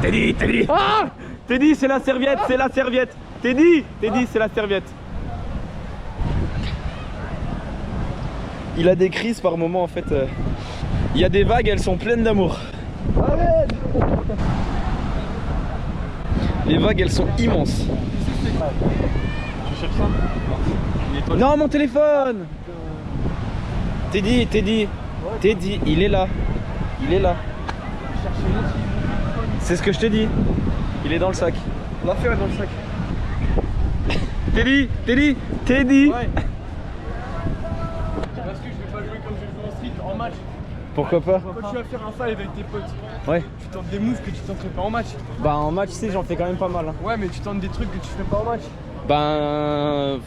Teddy, Teddy. Ah, Teddy, c'est la serviette, c'est la serviette. Teddy, Teddy, c'est la serviette. Il a des crises par moment en fait. Il y a des vagues, elles sont pleines d'amour. Arrête. Les vagues, elles sont immenses. Tu cherches ça? Non, mon téléphone. Teddy, Teddy, Teddy, il est là. Il est là. C'est ce que je te dis. Il est dans le sac. L'affaire est dans le sac. Teddy, Teddy, Teddy. Ouais. Parce que je vais pas jouer comme je joue en street en match. Pourquoi pas? Quand tu vas faire un fight avec tes potes, Ouais. tu tentes des moves que tu tenterais pas en match. Bah en match, tu sais, j'en fais quand même pas mal. Hein. Ouais, mais tu tentes des trucs que tu fais pas en match. Ben...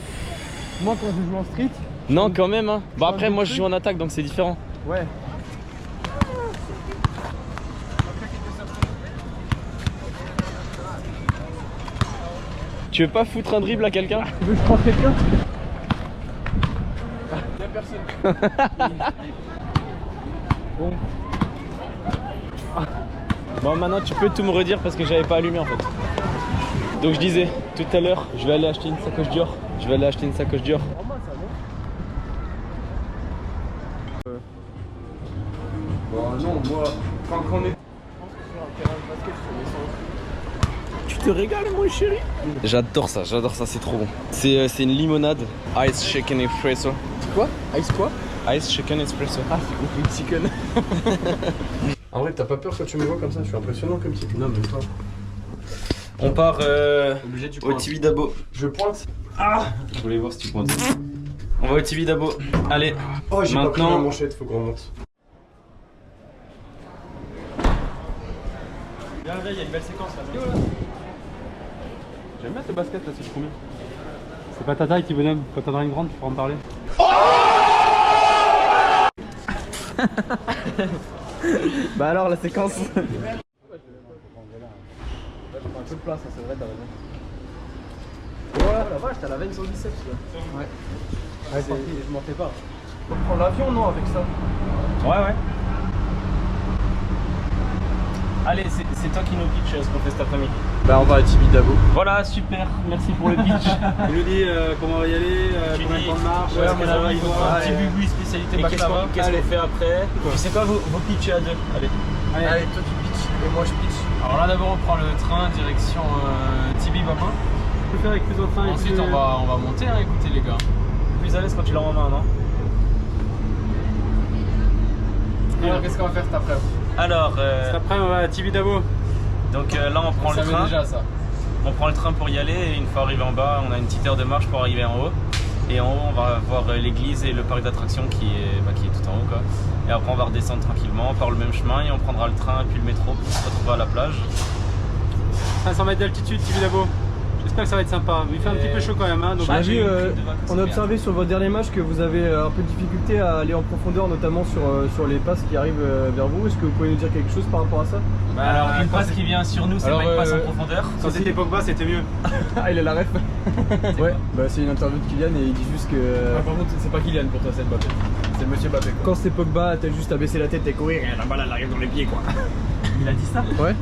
Moi, quand je joue en street... Non, quand même. Hein. Bah après, moi je joue en attaque, donc c'est différent. Ouais. Tu veux pas foutre un dribble à quelqu'un? Tu veux que je prends quelqu'un? Y'a personne. Bon. Bon, maintenant tu peux tout me redire parce que j'avais pas allumé en fait. Donc je disais, tout à l'heure, je vais aller acheter une sacoche Dior. Je vais aller acheter une sacoche Dior. Bon, non, moi, quand on est... Tu te régales mon chéri. J'adore ça, c'est trop bon. C'est une limonade Ice Shaken Espresso. Quoi? Ice quoi? Ice Shaken Espresso. Ah, c'est compris chicken. En vrai, t'as pas peur quand tu me vois comme ça? Je suis impressionnant comme type. Non, même pas. On part Obligé, tu au pointes. Tibidabo. Je pointe. Ah, je voulais voir si tu pointes. On va au Tibidabo. Allez, Oh, j'ai pas pris ma maintenant... manchette, faut qu'on remonte. Viens, il y a une belle séquence là. J'aime bien tes baskets là, c'est du combien? C'est pas ta taille, petit bonhomme. Quand t'en auras une grande, tu pourras me parler. Bah alors la séquence. Là, je prends un peu de place, hein, c'est vrai, t'as raison. Voilà, la vache, t'as la veine sur le biceps là. Ouais. Je m'en fais pas. On prend l'avion, non, avec ça? Ouais. Allez, c'est toi qui nous pitch ce qu'on fait cet après-midi. Bah, on va à Tibidabo. Voilà, super, merci pour le pitch. Il nous dit comment on va y aller, Tu combien de dis- temps de marche, Ouais, est-ce que ça va, il il faut va. un petit bubu spécialité Et baklava. Qu'est-ce Allez. qu'on fait après? Tu sais quoi, vos pitchs à deux. Allez. Allez, toi tu pitches et moi je pitch. Alors là d'abord on prend le train direction Tibi-Baba. On peut faire avec plus autres. Ensuite on va monter, hein, écoutez les gars. Plus à l'aise quand tu l'as en main, non? Alors qu'est-ce qu'on va faire cet après? Alors, Après on va à Tibidabo. donc là on prend On le savait train. déjà ça. On prend le train pour y aller et une fois arrivé en bas, on a une petite heure de marche pour arriver en haut. Et en haut, on va voir l'église et le parc d'attractions qui est tout en haut, quoi. Et après, on va redescendre tranquillement par le même chemin et on prendra le train et puis le métro pour se retrouver à la plage. 500 mètres d'altitude, Tibidabo. J'espère que ça va être sympa. Il fait un petit peu chaud quand même. Hein, donc Bah, j'ai eu On a observé sur votre dernier match que vous avez un peu de difficulté à aller en profondeur, notamment sur les passes qui arrivent vers vous. Est-ce que vous pouvez nous dire quelque chose par rapport à ça? Alors, une passe qui vient sur nous, c'est Alors, pas une passe en profondeur. quand c'était Pogba, c'était mieux. Ah, il a la ref. Ouais, bah c'est une interview de Kylian et il dit juste que Par contre, c'est pas Kylian pour toi, c'est Mbappé. C'est Monsieur Mbappé. quand c'est Pogba, t'as juste à baisser la tête et courir et la balle elle arrive dans les pieds quoi. Il a dit ça? Ouais.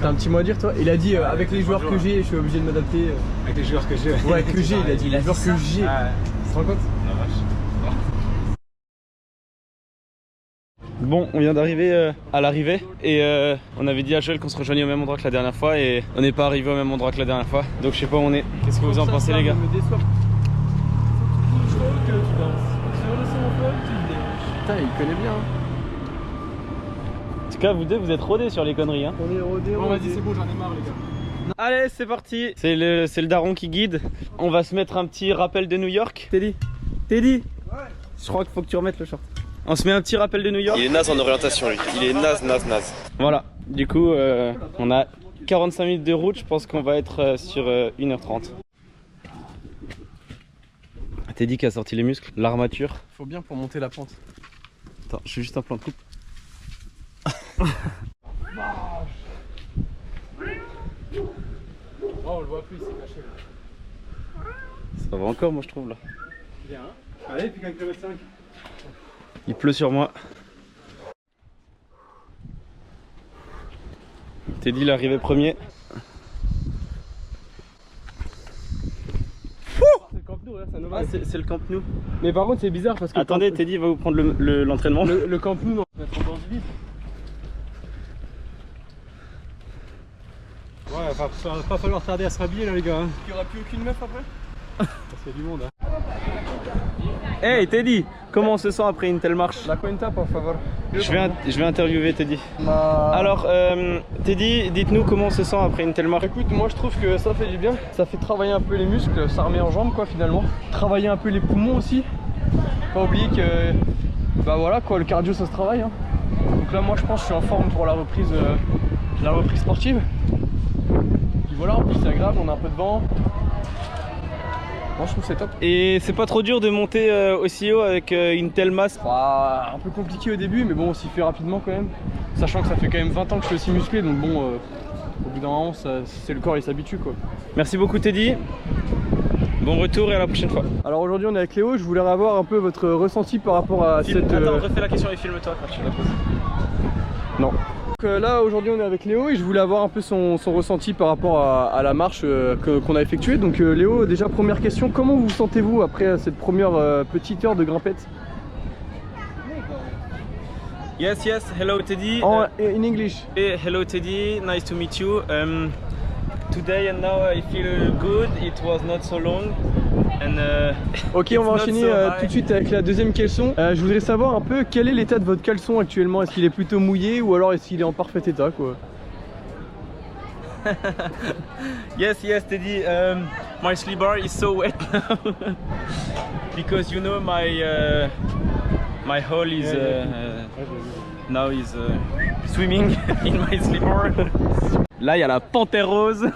T'as un petit mot à dire toi? Il a dit avec les joueurs que j'ai, je suis obligé de m'adapter. Avec les joueurs que j'ai. Ouais, que j'ai, il a dit les joueurs que j'ai. Tu te rends compte? La vache. Bon, on vient d'arriver à l'arrivée et on avait dit à Joël qu'on se rejoignait au même endroit que la dernière fois et on n'est pas arrivé au même endroit que la dernière fois. Donc je sais pas où on est. Qu'est-ce que vous en pensez les gars? Me déçoit. Je trouve que tu danses. Sur le son tu te déranges. Putain, il connaît bien. Hein. En tout cas, vous deux, vous êtes rodés sur les conneries. Hein. On est rodé. Bon, vas-y, c'est bon, j'en ai marre, les gars. Allez, c'est parti. C'est le daron qui guide. On va se mettre un petit rappel de New York. Teddy, Ouais. je crois qu'il faut que tu remettes le short. On se met un petit rappel de New York. Il est naze en orientation lui, il est naze. Voilà, du coup, on a 45 minutes de route. Je pense qu'on va être sur 1h30. Teddy qui a sorti les muscles, l'armature. Faut bien pour monter la pente. Attends, je suis juste un plan de coupe. Oh, on le voit plus, c'est caché là. Ça va encore, moi je trouve là. Bien, hein. Allez, puis 1,5 km. Il pleut sur moi. Teddy il est arrivé premier. C'est le Camp Nou, là, ça nous va. C'est le Camp Nou. Mais par contre, c'est bizarre parce que. Attendez, Teddy va vous prendre l'entraînement. Le Camp Nou, non, on va mettre en bord du vide. Ouais, va pas falloir tarder à se rhabiller là, les gars. Il n'y aura plus aucune meuf après. Parce qu'il y a du monde. Hein. Hey Teddy, comment on se sent après une telle marche? La cuenta, por favor. Je vais interviewer Teddy. Alors, Teddy, dites-nous comment on se sent après une telle marche. Écoute, moi je trouve que ça fait du bien. Ça fait travailler un peu les muscles, ça remet en jambes quoi finalement. Travailler un peu les poumons aussi. Pas oublier que, bah voilà quoi, le cardio ça se travaille. Hein. Donc là, moi je pense que je suis en forme pour la reprise sportive. Puis voilà, en plus c'est agréable, on a un peu de vent. Moi je trouve c'est top. Et c'est pas trop dur de monter aussi haut avec une telle masse? Bah, un peu compliqué au début, mais bon, on s'y fait rapidement quand même. Sachant que ça fait quand même 20 ans que je suis aussi musclé, donc bon, au bout d'un moment, c'est le corps il s'habitue quoi. Merci beaucoup Teddy. Bon retour et à la prochaine fois. Alors aujourd'hui on est avec Léo, je voulais avoir un peu votre ressenti par rapport à cette... Attends, refais la question et filme-toi quand tu la poses. Non. Donc là aujourd'hui on est avec Léo et je voulais avoir un peu son ressenti par rapport à la marche qu'on a effectuée. Donc Léo, déjà première question, comment vous sentez-vous après cette première petite heure de grimpette? Yes, hello Teddy. In English. Hello Teddy, nice to meet you. Today and now I feel good, it was not so long. And, ok, on va enchaîner tout de suite avec la deuxième question. Je voudrais savoir un peu quel est l'état de votre caleçon actuellement. Est-ce qu'il est plutôt mouillé ou alors est-ce qu'il est en parfait état quoi? Yes, Teddy. My sleep bar is so wet now because you know my hole is now is swimming in my sleep bar. Là, il y a la panthère rose.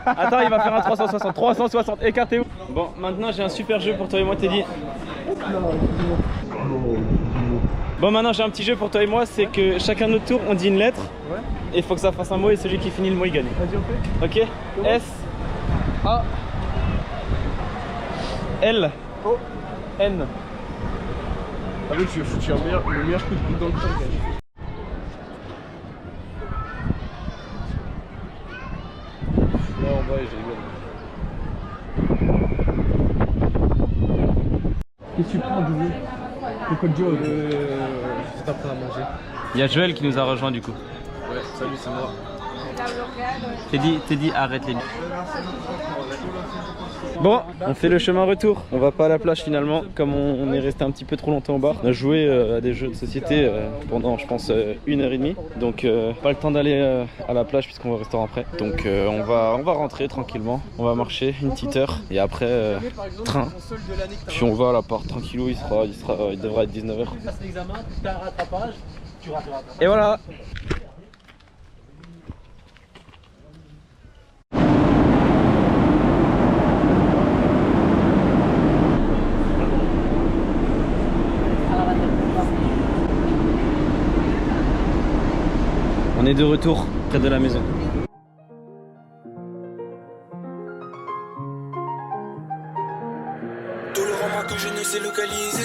Attends, il va faire un 360, écartez-vous. Bon, maintenant j'ai un super jeu pour toi et moi, Teddy. Bon, maintenant j'ai un petit jeu pour toi et moi, c'est que chacun notre tour on dit une lettre. Ouais. Et il faut que ça fasse un mot et celui qui finit le mot il gagne. Vas-y, on fait. Ok. S A L O N. Ah oui, je suis le meilleur coup de coude dans le temps. Là en bas, j'ai qu'est-ce que tu prends, Double? Coco Joe. C'est après à manger. Il y a Joël qui nous a rejoint du coup. Ouais, salut, c'est moi. Teddy, arrête les nuits. Bon, on fait le chemin retour. On va pas à la plage finalement, comme on est resté un petit peu trop longtemps au bar. On a joué à des jeux de société pendant, je pense, 1h30. Donc pas le temps d'aller à la plage puisqu'on va au restaurant après. Donc on va rentrer tranquillement. On va marcher une petite heure et après train. Puis on va à l'appart tranquillou. Il devra être 19h. Et voilà. On est de retour près de la maison. Tout le roman que je ne sais localiser.